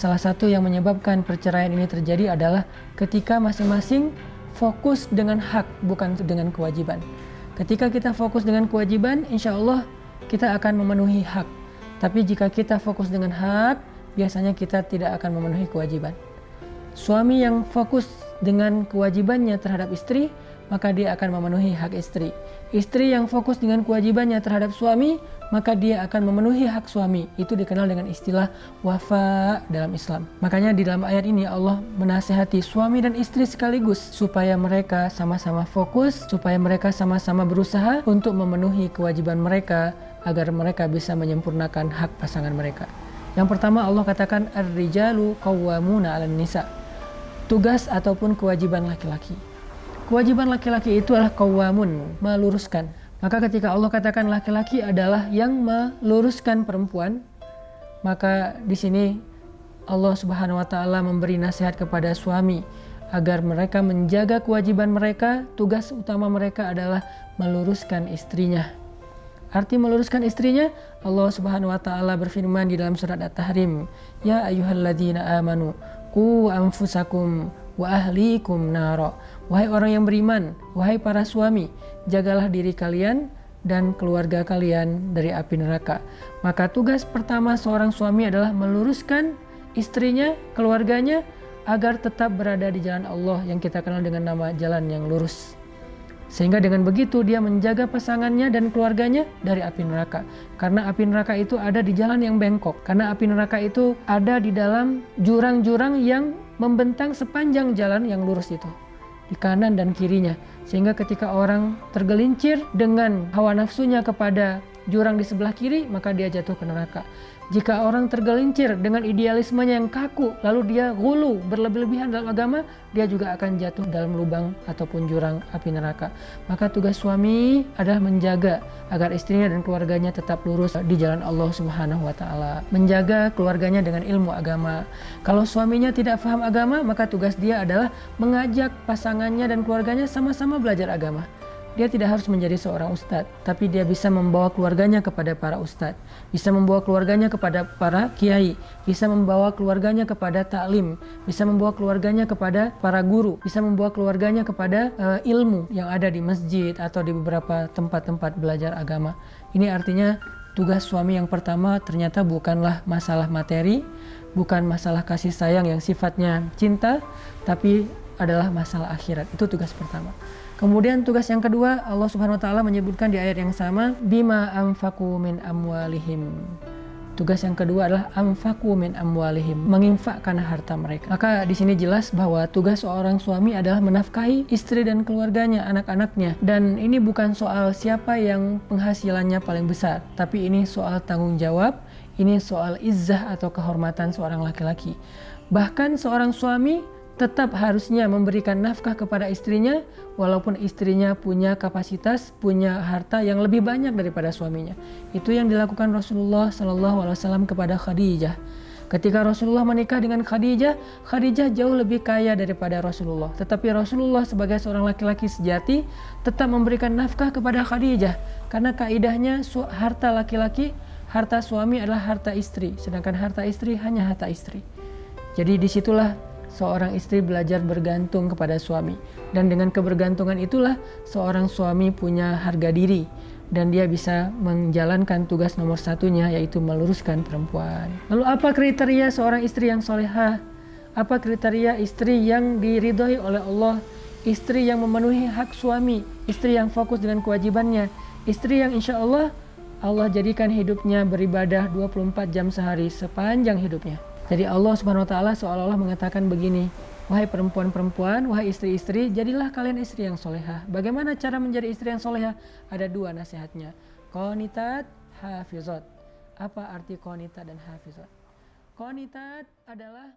Salah satu yang menyebabkan perceraian ini terjadi adalah ketika masing-masing fokus dengan hak, bukan dengan kewajiban. Ketika kita fokus dengan kewajiban, insya Allah kita akan memenuhi hak. Tapi jika kita fokus dengan hak, biasanya kita tidak akan memenuhi kewajiban. Suami yang fokus dengan kewajibannya terhadap istri, maka dia akan memenuhi hak istri. Istri yang fokus dengan kewajibannya terhadap suami, maka dia akan memenuhi hak suami. Itu dikenal dengan istilah wafa dalam Islam. Makanya di dalam ayat ini Allah menasihati suami dan istri sekaligus supaya mereka sama-sama fokus, supaya mereka sama-sama berusaha untuk memenuhi kewajiban mereka agar mereka bisa menyempurnakan hak pasangan mereka. Yang pertama Allah katakan ar-rijalu qawwamuna 'alan nisa. Tugas ataupun kewajiban laki-laki. Kewajiban laki-laki itu adalah qawwamun, meluruskan. Maka ketika Allah katakan laki-laki adalah yang meluruskan perempuan, maka di sini Allah Subhanahu wa taala memberi nasihat kepada suami agar mereka menjaga kewajiban mereka. Tugas utama mereka adalah meluruskan istrinya. Arti meluruskan istrinya, Allah Subhanahu wa taala berfirman di dalam surat At-Tahrim, "Ya ayyuhalladzina amanu qu anfusakum wa ahlikum nara." Wahai orang yang beriman, wahai para suami, jagalah diri kalian dan keluarga kalian dari api neraka. Maka tugas pertama seorang suami adalah meluruskan istrinya, keluarganya agar tetap berada di jalan Allah yang kita kenal dengan nama jalan yang lurus. Sehingga dengan begitu dia menjaga pasangannya dan keluarganya dari api neraka. Karena api neraka itu ada di jalan yang bengkok. Karena api neraka itu ada di dalam jurang-jurang yang membentang sepanjang jalan yang lurus itu, di kanan dan kirinya. Sehingga ketika orang tergelincir dengan hawa nafsunya kepada jurang di sebelah kiri, maka dia jatuh ke neraka. Jika orang tergelincir dengan idealismenya yang kaku, lalu dia ghulu, berlebih-lebihan dalam agama, dia juga akan jatuh dalam lubang ataupun jurang api neraka. Maka tugas suami adalah menjaga agar istrinya dan keluarganya tetap lurus di jalan Allah Subhanahu wa taala. Menjaga keluarganya dengan ilmu agama. Kalau suaminya tidak paham agama, maka tugas dia adalah mengajak pasangannya dan keluarganya sama-sama belajar agama. Dia tidak harus menjadi seorang ustadz, tapi dia bisa membawa keluarganya kepada para ustadz, bisa membawa keluarganya kepada para kiai, bisa membawa keluarganya kepada taklim, bisa membawa keluarganya kepada para guru, bisa membawa keluarganya kepada ilmu yang ada di masjid atau di beberapa tempat-tempat belajar agama. Ini artinya tugas suami yang pertama ternyata bukanlah masalah materi, bukan masalah kasih sayang yang sifatnya cinta, tapi adalah masalah akhirat. Itu tugas pertama. Kemudian tugas yang kedua, Allah Subhanahu wa taala menyebutkan di ayat yang sama, bima anfaqu min amwalihim. Tugas yang kedua adalah anfaqu min amwalihim, menginfakkan harta mereka. Maka di sini jelas bahwa tugas seorang suami adalah menafkahi istri dan keluarganya, anak-anaknya. Dan ini bukan soal siapa yang penghasilannya paling besar, tapi ini soal tanggung jawab, ini soal izzah atau kehormatan seorang laki-laki. Bahkan seorang suami tetap harusnya memberikan nafkah kepada istrinya walaupun istrinya punya kapasitas, punya harta yang lebih banyak daripada suaminya. Itu yang dilakukan Rasulullah SAW kepada Khadijah. Ketika Rasulullah menikah dengan Khadijah, Khadijah jauh lebih kaya daripada Rasulullah. Tetapi Rasulullah sebagai seorang laki-laki sejati tetap memberikan nafkah kepada Khadijah. Karena kaidahnya harta laki-laki, harta suami adalah harta istri. Sedangkan harta istri hanya harta istri. Jadi disitulah seorang istri belajar bergantung kepada suami. Dan dengan kebergantungan itulah seorang suami punya harga diri. Dan dia bisa menjalankan tugas nomor satunya, yaitu meluruskan perempuan. Lalu apa kriteria seorang istri yang solehah? Apa kriteria istri yang diridhoi oleh Allah? Istri yang memenuhi hak suami. Istri yang fokus dengan kewajibannya. Istri yang insya Allah jadikan hidupnya beribadah 24 jam sehari sepanjang hidupnya. Jadi Allah Subhanahu wa taala seolah-olah mengatakan begini, wahai perempuan-perempuan, wahai istri-istri, jadilah kalian istri yang solehah. Bagaimana cara menjadi istri yang solehah? Ada dua nasihatnya, qanitat, hafizat. Apa arti qanitat dan hafizat? Qanitat adalah